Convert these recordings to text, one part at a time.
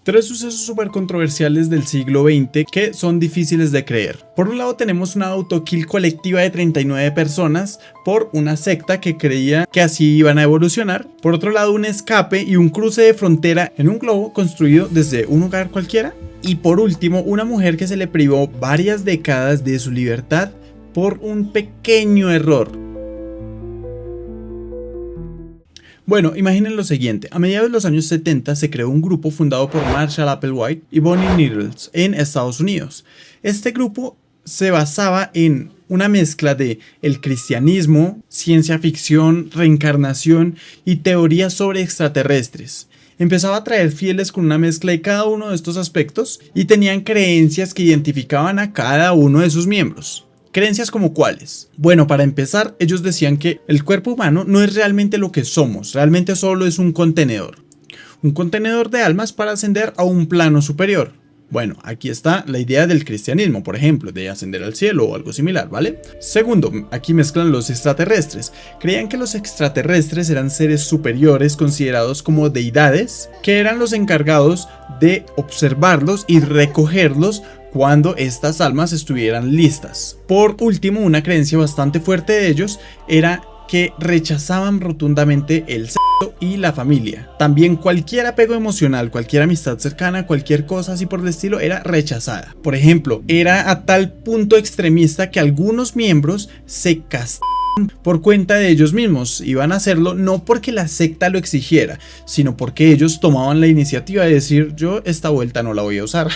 Tres sucesos súper controversiales del siglo XX que son difíciles de creer. Por un lado tenemos una autokill colectiva de 39 personas por una secta que creía que así iban a evolucionar. Por otro lado, un escape y un cruce de frontera en un globo construido desde un hogar cualquiera. Y por último, una mujer que se le privó varias décadas de su libertad por un pequeño error. Bueno, imaginen lo siguiente, a mediados de los años 70 se creó un grupo fundado por Marshall Applewhite y Bonnie Needles en Estados Unidos. Este grupo se basaba en una mezcla de el cristianismo, ciencia ficción, reencarnación y teorías sobre extraterrestres. Empezaba a atraer fieles con una mezcla de cada uno de estos aspectos y tenían creencias que identificaban a cada uno de sus miembros. ¿Creencias como cuáles? Bueno, para empezar, ellos decían que el cuerpo humano no es realmente lo que somos, realmente solo es un contenedor de almas para ascender a un plano superior. Bueno, aquí está la idea del cristianismo, por ejemplo, de ascender al cielo o algo similar, ¿vale? Segundo, aquí mezclan los extraterrestres. Creían que los extraterrestres eran seres superiores considerados como deidades, que eran los encargados de observarlos y recogerlos cuando estas almas estuvieran listas. Por último, una creencia bastante fuerte de ellos era que rechazaban rotundamente el sexo y la familia. También cualquier apego emocional, cualquier amistad cercana, cualquier cosa así por el estilo era rechazada. Por ejemplo, era a tal punto extremista que algunos miembros se castraban por cuenta de ellos mismos. Iban a hacerlo no porque la secta lo exigiera, sino porque ellos tomaban la iniciativa de decir: yo esta vuelta no la voy a usar.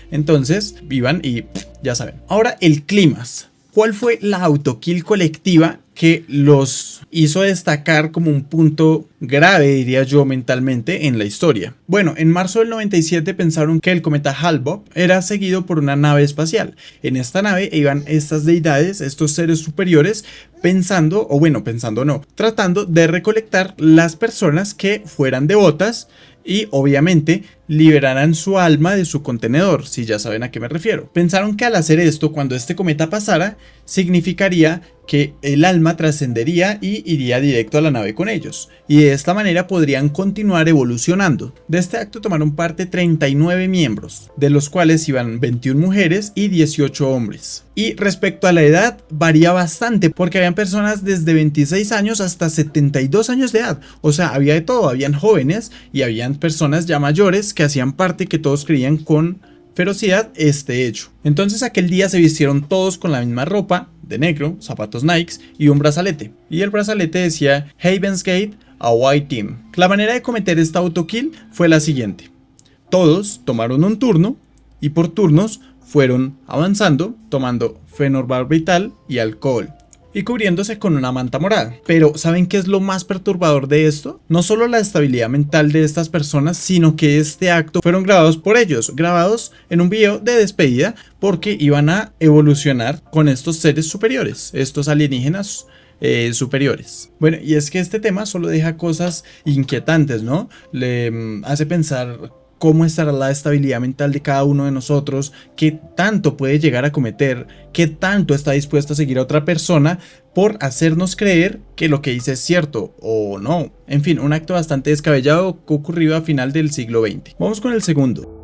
Entonces iban y ya saben. Ahora el clímax. ¿Cuál fue la autokill colectiva que los hizo destacar como un punto grave, diría yo, mentalmente en la historia? Bueno, en marzo del 97 pensaron que el cometa Hale-Bopp era seguido por una nave espacial. En esta nave iban estas deidades, estos seres superiores, tratando de recolectar las personas que fueran devotas y obviamente liberaran su alma de su contenedor, si ya saben a qué me refiero. Pensaron que al hacer esto, cuando este cometa pasara, significaría que el alma trascendería y iría directo a la nave con ellos, y de esta manera podrían continuar evolucionando. De este acto tomaron parte 39 miembros, de los cuales iban 21 mujeres y 18 hombres. Y respecto a la edad, varía bastante, porque habían personas desde 26 años hasta 72 años de edad. O sea, había de todo, habían jóvenes y habían personas ya mayores que hacían parte, que todos creían con ferocidad este hecho. Entonces aquel día se vistieron todos con la misma ropa, de negro, zapatos Nike y un brazalete. Y el brazalete decía Heaven's Gate, a White Team. La manera de cometer esta autokill fue la siguiente. Todos tomaron un turno y por turnos fueron avanzando, tomando fenobarbital y alcohol, y cubriéndose con una manta morada. Pero ¿saben qué es lo más perturbador de esto? No solo la estabilidad mental de estas personas, sino que este acto fueron grabados por ellos, grabados en un video de despedida, porque iban a evolucionar con estos seres superiores, estos alienígenas superiores. Bueno, y es que este tema solo deja cosas inquietantes, ¿no? Le hace pensar cómo estará la estabilidad mental de cada uno de nosotros, qué tanto puede llegar a cometer, qué tanto está dispuesto a seguir a otra persona por hacernos creer que lo que dice es cierto o no. En fin, un acto bastante descabellado que ocurrió a final del siglo XX. Vamos con el segundo.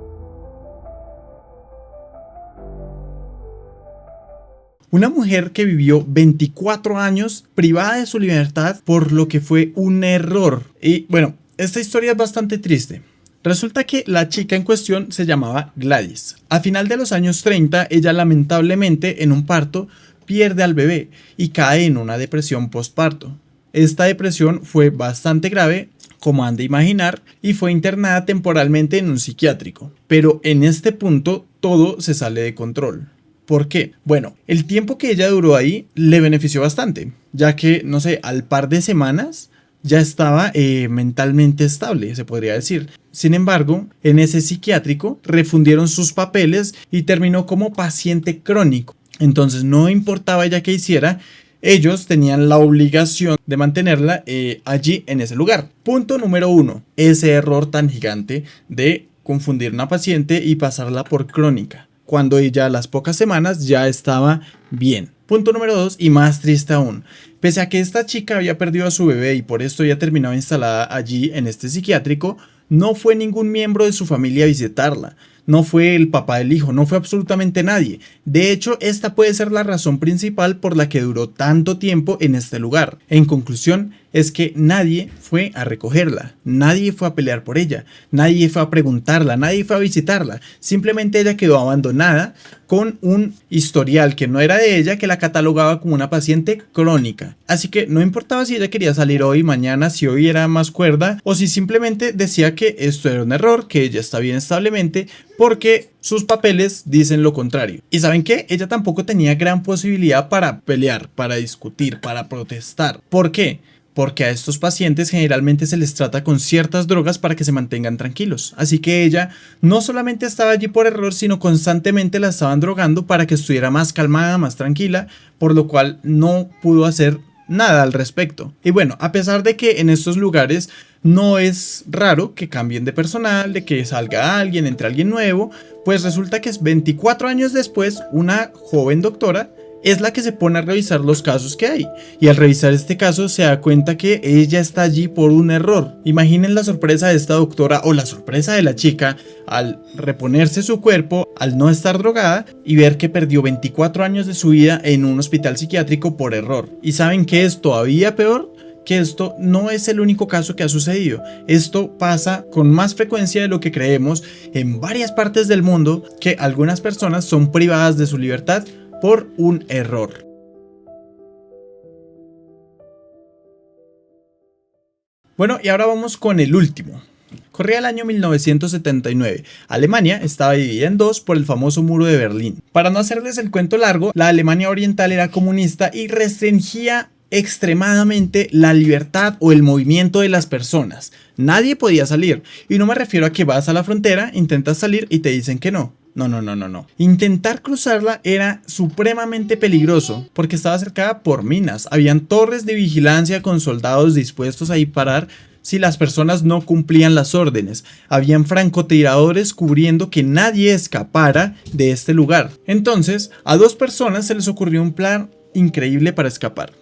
Una mujer que vivió 24 años privada de su libertad por lo que fue un error. Y bueno, esta historia es bastante triste. Resulta que la chica en cuestión se llamaba Gladys. A final de los años 30, ella lamentablemente en un parto pierde al bebé y cae en una depresión postparto. Esta depresión fue bastante grave, como han de imaginar, y fue internada temporalmente en un psiquiátrico. Pero en este punto todo se sale de control. ¿Por qué? Bueno, el tiempo que ella duró ahí le benefició bastante, ya que, no sé, al par de semanas ya estaba mentalmente estable, se podría decir. Sin embargo, en ese psiquiátrico refundieron sus papeles y terminó como paciente crónico. Entonces no importaba ella qué hiciera, ellos tenían la obligación de mantenerla allí en ese lugar. Punto número 1, ese error tan gigante de confundir una paciente y pasarla por crónica, cuando ella a las pocas semanas ya estaba bien. Punto número 2, y más triste aún. Pese a que esta chica había perdido a su bebé y por esto ya terminaba instalada allí en este psiquiátrico, no fue ningún miembro de su familia a visitarla. No fue el papá del hijo, no fue absolutamente nadie. De hecho, esta puede ser la razón principal por la que duró tanto tiempo en este lugar. En conclusión, es que nadie fue a recogerla, nadie fue a pelear por ella, nadie fue a preguntarla, nadie fue a visitarla. Simplemente ella quedó abandonada con un historial que no era de ella, que la catalogaba como una paciente crónica. Así que no importaba si ella quería salir hoy, mañana, si hoy era más cuerda o si simplemente decía que esto era un error, que ella está bien establemente, porque sus papeles dicen lo contrario. ¿Y saben qué? Ella tampoco tenía gran posibilidad para pelear, para discutir, para protestar. ¿Por qué? Porque a estos pacientes generalmente se les trata con ciertas drogas para que se mantengan tranquilos. Así que ella no solamente estaba allí por error, sino constantemente la estaban drogando para que estuviera más calmada, más tranquila, por lo cual no pudo hacer nada al respecto. Y bueno, a pesar de que en estos lugares no es raro que cambien de personal, de que salga alguien, entre alguien nuevo, pues resulta que es 24 años después, una joven doctora es la que se pone a revisar los casos que hay, y al revisar este caso se da cuenta que ella está allí por un error. Imaginen la sorpresa de esta doctora o la sorpresa de la chica al reponerse su cuerpo, al no estar drogada y ver que perdió 24 años de su vida en un hospital psiquiátrico por error. ¿Y saben qué es todavía peor? Que esto no es el único caso que ha sucedido. Esto pasa con más frecuencia de lo que creemos en varias partes del mundo, que algunas personas son privadas de su libertad por un error. Bueno, y ahora vamos con el último. Corría el año 1979. Alemania estaba dividida en dos por el famoso muro de Berlín. Para no hacerles el cuento largo, la Alemania oriental era comunista y restringía extremadamente la libertad o el movimiento de las personas. Nadie podía salir. Y no me refiero a que vas a la frontera, intentas salir y te dicen que no. No. Intentar cruzarla era supremamente peligroso porque estaba cercada por minas. Habían torres de vigilancia con soldados dispuestos a disparar si las personas no cumplían las órdenes. Habían francotiradores cubriendo que nadie escapara de este lugar. Entonces, a dos personas se les ocurrió un plan increíble para escapar.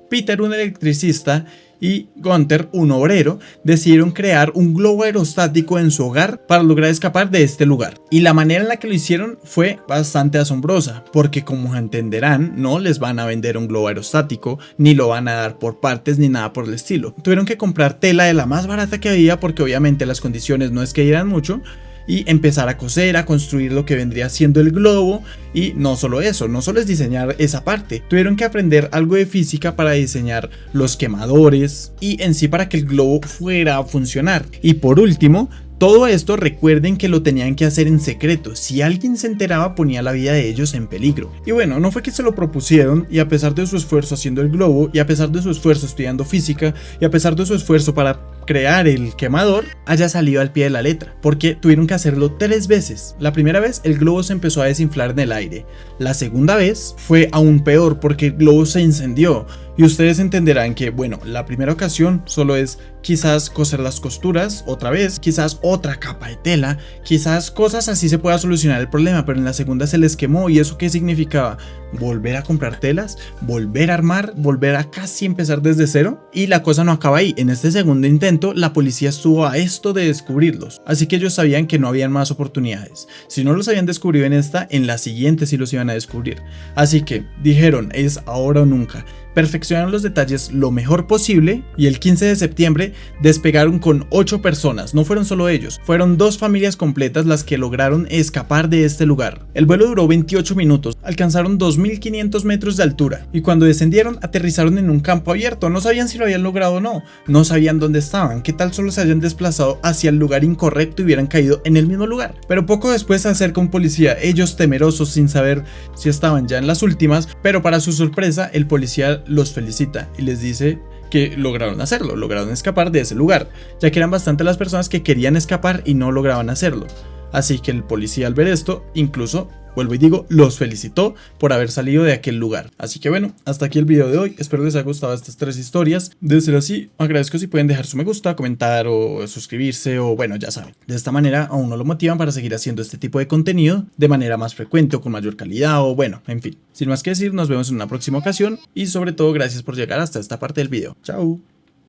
Peter, un electricista, y Gunther, un obrero, decidieron crear un globo aerostático en su hogar para lograr escapar de este lugar. Y la manera en la que lo hicieron fue bastante asombrosa, porque como entenderán, no les van a vender un globo aerostático, ni lo van a dar por partes, ni nada por el estilo. Tuvieron que comprar tela de la más barata que había, porque obviamente las condiciones no es que dieran mucho, y empezar a coser, a construir lo que vendría siendo el globo. Y no solo eso, no solo es diseñar esa parte, tuvieron que aprender algo de física para diseñar los quemadores y en sí para que el globo fuera a funcionar. Y por último, todo esto recuerden que lo tenían que hacer en secreto. Si alguien se enteraba, ponía la vida de ellos en peligro. Y bueno, no fue que se lo propusieron, y a pesar de su esfuerzo haciendo el globo, y a pesar de su esfuerzo estudiando física, y a pesar de su esfuerzo para crear el quemador, haya salido al pie de la letra, porque tuvieron que hacerlo 3 veces. La primera vez el globo se empezó a desinflar en el aire. La segunda vez fue aún peor porque el globo se incendió. Y ustedes entenderán que, bueno, la primera ocasión solo es quizás coser las costuras otra vez, quizás otra capa de tela, quizás cosas así se pueda solucionar el problema, pero en la segunda se les quemó. ¿Y eso qué significaba? Volver a comprar telas, volver a armar, volver a casi empezar desde cero. Y la cosa no acaba ahí. En este segundo intento la policía estuvo a esto de descubrirlos, así que ellos sabían que no habían más oportunidades. Si no los habían descubrido en esta, en la siguiente sí los iban a descubrir. Así que dijeron, es ahora o nunca. Perfeccionaron los detalles lo mejor posible y el 15 de septiembre despegaron con 8 personas. No fueron solo ellos, fueron 2 familias completas las que lograron escapar de este lugar. El vuelo duró 28 minutos, alcanzaron 2500 metros de altura y cuando descendieron aterrizaron en un campo abierto. No sabían si lo habían logrado o no, no sabían dónde estaban, qué tal solo se hayan desplazado hacia el lugar incorrecto y hubieran caído en el mismo lugar. Pero poco después se acerca un policía, ellos temerosos sin saber si estaban ya en las últimas, pero para su sorpresa el policía los felicita y les dice que lograron hacerlo, lograron escapar de ese lugar, ya que eran bastante las personas que querían escapar y no lograban hacerlo. Así que el policía al ver esto, incluso, vuelvo y digo, los felicitó por haber salido de aquel lugar. Así que bueno, hasta aquí el video de hoy. Espero les haya gustado estas 3 historias. De ser así, agradezco si pueden dejar su me gusta, comentar o suscribirse o bueno, ya saben. De esta manera a uno lo motivan para seguir haciendo este tipo de contenido de manera más frecuente o con mayor calidad o bueno, en fin. Sin más que decir, nos vemos en una próxima ocasión y sobre todo gracias por llegar hasta esta parte del video. Chao.